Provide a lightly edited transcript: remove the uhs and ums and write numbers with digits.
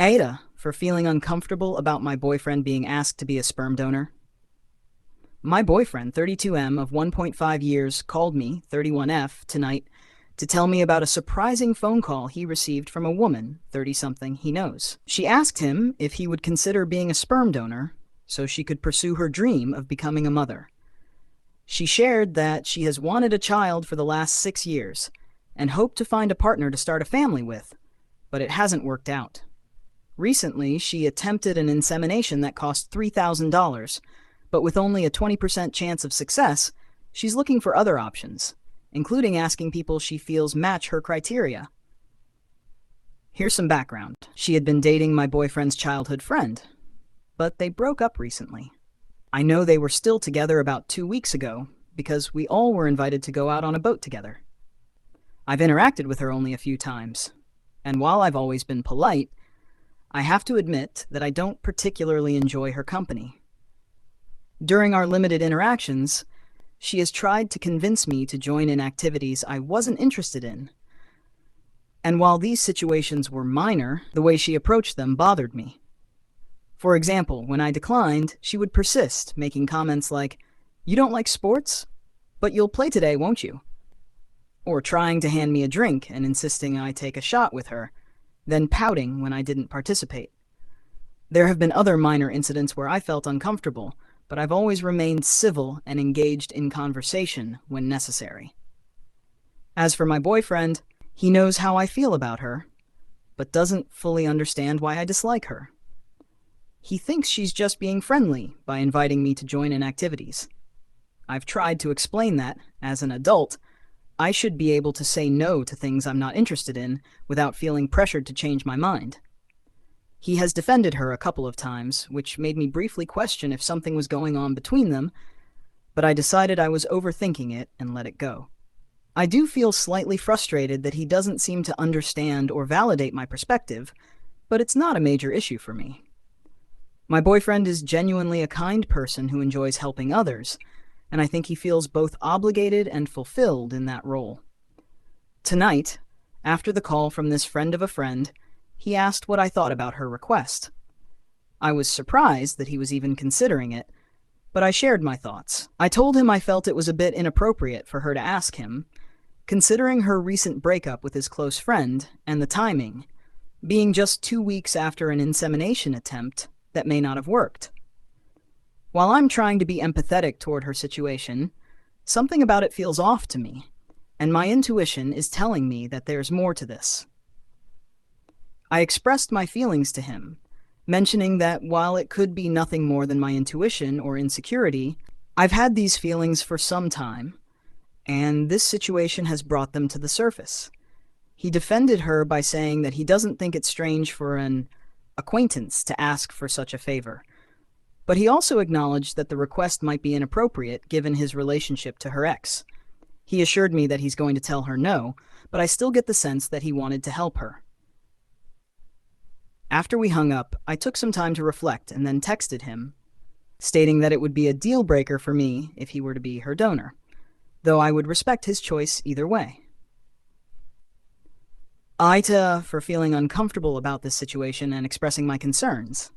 AITA for feeling uncomfortable about my boyfriend being asked to be a sperm donor. My boyfriend, 32M of 1.5 years, called me, 31F, tonight to tell me about a surprising phone call he received from a woman, 30-something, he knows. She asked him if he would consider being a sperm donor so she could pursue her dream of becoming a mother. She shared that she has wanted a child for the last 6 years and hoped to find a partner to start a family with, but it hasn't worked out. Recently, she attempted an insemination that cost $3,000, but with only a 20% chance of success, she's looking for other options, including asking people she feels match her criteria. Here's some background. She had been dating my boyfriend's childhood friend, but they broke up recently. I know they were still together about 2 weeks ago because we all were invited to go out on a boat together. I've interacted with her only a few times, and while I've always been polite, I have to admit that I don't particularly enjoy her company. During our limited interactions, she has tried to convince me to join in activities I wasn't interested in. And while these situations were minor, the way she approached them bothered me. For example, when I declined, she would persist, making comments like, "You don't like sports? But you'll play today, won't you?" Or trying to hand me a drink and insisting I take a shot with her, then pouting when I didn't participate. There have been other minor incidents where I felt uncomfortable, but I've always remained civil and engaged in conversation when necessary. As for my boyfriend, he knows how I feel about her, but doesn't fully understand why I dislike her. He thinks she's just being friendly by inviting me to join in activities. I've tried to explain that, as an adult, I should be able to say no to things I'm not interested in without feeling pressured to change my mind. He has defended her a couple of times, which made me briefly question if something was going on between them, but I decided I was overthinking it and let it go. I do feel slightly frustrated that he doesn't seem to understand or validate my perspective, but it's not a major issue for me. My boyfriend is genuinely a kind person who enjoys helping others, and I think he feels both obligated and fulfilled in that role. Tonight, after the call from this friend of a friend, he asked what I thought about her request. I was surprised that he was even considering it, but I shared my thoughts. I told him I felt it was a bit inappropriate for her to ask him, considering her recent breakup with his close friend and the timing, being just 2 weeks after an insemination attempt that may not have worked. While I'm trying to be empathetic toward her situation, something about it feels off to me, and my intuition is telling me that there's more to this. I expressed my feelings to him, mentioning that while it could be nothing more than my intuition or insecurity, I've had these feelings for some time, and this situation has brought them to the surface. He defended her by saying that he doesn't think it's strange for an acquaintance to ask for such a favor, but he also acknowledged that the request might be inappropriate given his relationship to her ex. He assured me that he's going to tell her no, but I still get the sense that he wanted to help her. After we hung up, I took some time to reflect and then texted him, stating that it would be a deal breaker for me if he were to be her donor, though I would respect his choice either way. AITA for feeling uncomfortable about this situation and expressing my concerns.